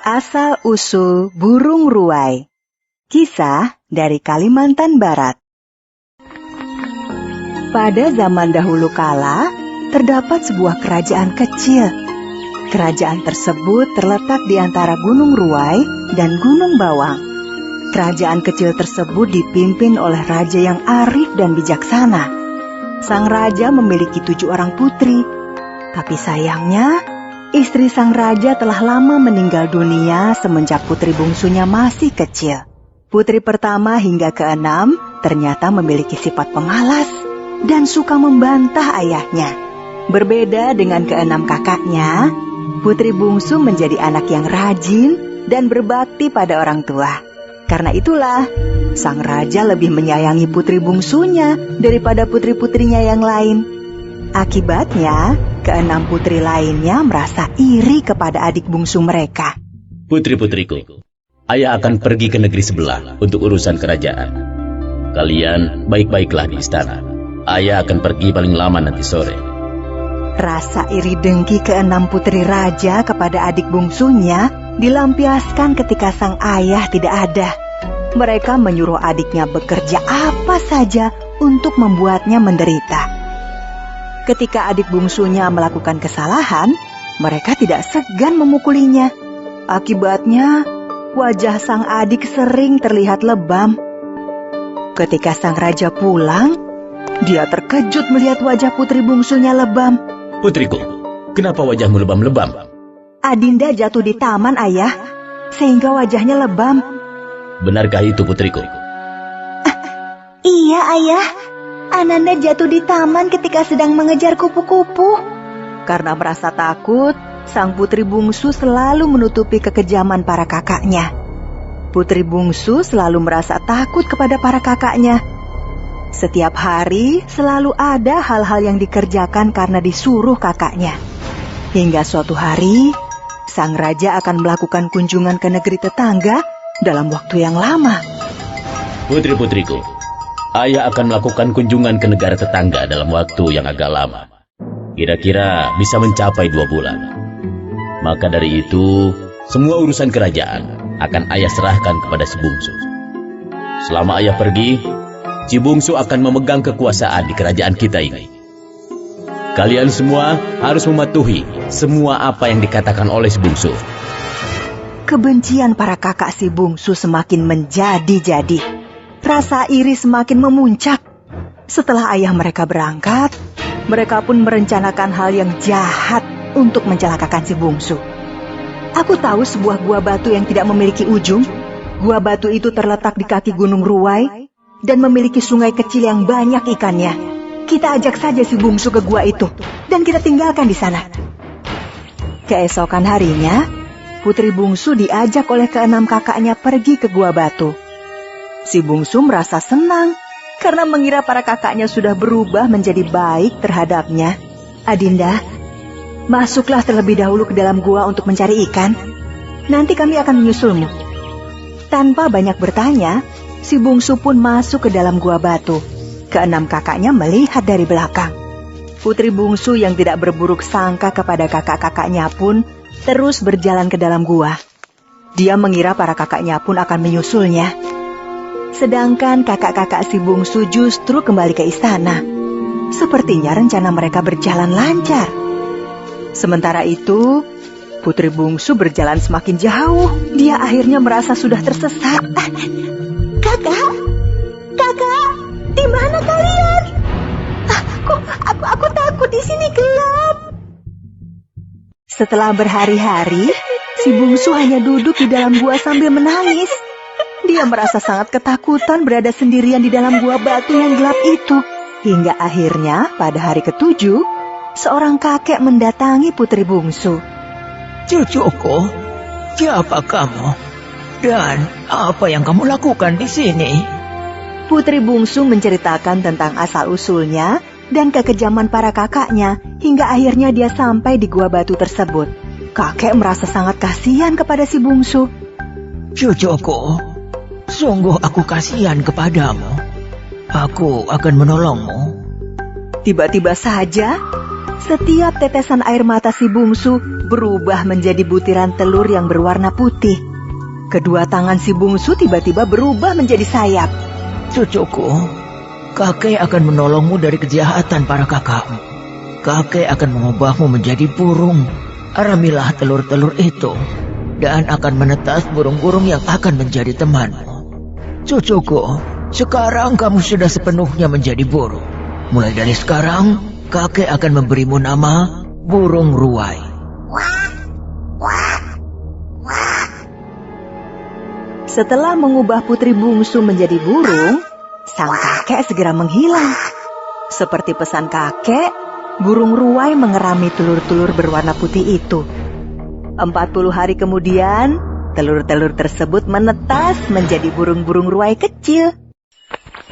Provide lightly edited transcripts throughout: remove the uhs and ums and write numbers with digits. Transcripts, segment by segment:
Asal-usul burung ruai. Kisah dari Kalimantan Barat. Pada zaman dahulu kala, terdapat sebuah kerajaan kecil. Kerajaan tersebut terletak di antara Gunung Ruai dan Gunung Bawang. Kerajaan kecil tersebut dipimpin oleh raja yang arif dan bijaksana. Sang raja memiliki 7 orang putri. Tapi sayangnya, istri sang raja telah lama meninggal dunia semenjak putri bungsunya masih kecil. Putri pertama hingga ke-6 ternyata memiliki sifat pemalas dan suka membantah ayahnya. Berbeda dengan ke-6 kakaknya, putri bungsu menjadi anak yang rajin dan berbakti pada orang tua. Karena itulah, sang raja lebih menyayangi putri bungsunya daripada putri-putrinya yang lain. Akibatnya, ke-6 putri lainnya merasa iri kepada adik bungsu mereka. Putri-putriku, ayah akan pergi ke negeri sebelah untuk urusan kerajaan. Kalian baik-baiklah di istana. Ayah akan pergi paling lama nanti sore. Rasa iri dengki ke-6 putri raja kepada adik bungsunya dilampiaskan ketika sang ayah tidak ada. Mereka menyuruh adiknya bekerja apa saja untuk membuatnya menderita. Ketika adik bungsunya melakukan kesalahan, mereka tidak segan memukulinya. Akibatnya, wajah sang adik sering terlihat lebam. Ketika sang raja pulang, dia terkejut melihat wajah putri bungsunya lebam. Putriku, kenapa wajahmu lebam-lebam? Adinda jatuh di taman, ayah, sehingga wajahnya lebam. Benarkah itu, putriku? Iya, ayah. Ananda jatuh di taman ketika sedang mengejar kupu-kupu. Karena merasa takut, sang putri bungsu selalu menutupi kekejaman para kakaknya. Putri bungsu selalu merasa takut kepada para kakaknya. Setiap hari selalu ada hal-hal yang dikerjakan karena disuruh kakaknya. Hingga suatu hari, sang raja akan melakukan kunjungan ke negeri tetangga dalam waktu yang lama. Putri-putriku, ayah akan melakukan kunjungan ke negara tetangga dalam waktu yang agak lama. Kira-kira bisa mencapai 2 bulan. Maka dari itu, semua urusan kerajaan akan ayah serahkan kepada si bungsu. Selama ayah pergi, si bungsu akan memegang kekuasaan di kerajaan kita ini. Kalian semua harus mematuhi semua apa yang dikatakan oleh si bungsu. Kebencian para kakak si bungsu semakin menjadi-jadi. Rasa iri semakin memuncak. Setelah ayah mereka berangkat, mereka pun merencanakan hal yang jahat untuk mencelakakan si bungsu. Aku tahu sebuah gua batu yang tidak memiliki ujung. Gua batu itu terletak di kaki Gunung Ruai dan memiliki sungai kecil yang banyak ikannya. Kita ajak saja si bungsu ke gua itu dan kita tinggalkan di sana. Keesokan harinya, putri bungsu diajak oleh ke-6 kakaknya pergi ke gua batu. Si bungsu merasa senang karena mengira para kakaknya sudah berubah menjadi baik terhadapnya. Adinda, masuklah terlebih dahulu ke dalam gua untuk mencari ikan. Nanti kami akan menyusulmu. Tanpa banyak bertanya, si bungsu pun masuk ke dalam gua batu. Ke-6 kakaknya melihat dari belakang. Putri bungsu yang tidak berburuk sangka kepada kakak-kakaknya pun terus berjalan ke dalam gua. Dia mengira para kakaknya pun akan menyusulnya. Sedangkan kakak-kakak si bungsu justru kembali ke istana. Sepertinya rencana mereka berjalan lancar. Sementara itu, putri bungsu berjalan semakin jauh. Dia akhirnya merasa sudah tersesat. Kakak, di mana kalian? Aku takut, di sini gelap. Setelah berhari-hari, si bungsu hanya duduk di dalam gua sambil menangis. Dia merasa sangat ketakutan berada sendirian di dalam gua batu yang gelap itu. Hingga akhirnya pada hari ke-7, seorang kakek mendatangi putri bungsu. Cucuku, siapa kamu? Dan apa yang kamu lakukan di sini? Putri bungsu menceritakan tentang asal-usulnya dan kekejaman para kakaknya hingga akhirnya dia sampai di gua batu tersebut. Kakek merasa sangat kasihan kepada si bungsu. Cucuku, sungguh aku kasihan kepadamu. Aku akan menolongmu. Tiba-tiba saja, Setiap tetesan air mata si bungsu berubah menjadi butiran telur yang berwarna putih. Kedua tangan si bungsu tiba-tiba berubah menjadi sayap. Cucuku, kakek akan menolongmu dari kejahatan para kakakmu. Kakek akan mengubahmu menjadi burung. Aramilah telur-telur itu dan akan menetas burung-burung yang akan menjadi temanmu. Cucuku, sekarang kamu sudah sepenuhnya menjadi burung. Mulai dari sekarang, kakek akan memberimu nama burung ruai. Setelah mengubah putri bungsu menjadi burung, sang kakek segera menghilang. Seperti pesan kakek, burung ruai mengerami telur-telur berwarna putih itu. 40 hari kemudian, telur-telur tersebut menetas menjadi burung-burung ruai kecil.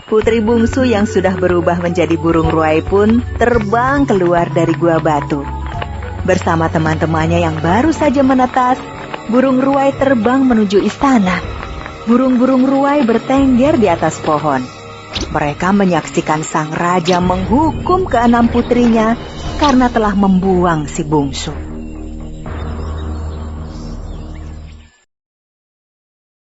Putri bungsu yang sudah berubah menjadi burung ruai pun terbang keluar dari gua batu. Bersama teman-temannya yang baru saja menetas, burung ruai terbang menuju istana. Burung-burung ruai bertengger di atas pohon. Mereka menyaksikan sang raja menghukum keenam putrinya karena telah membuang si bungsu.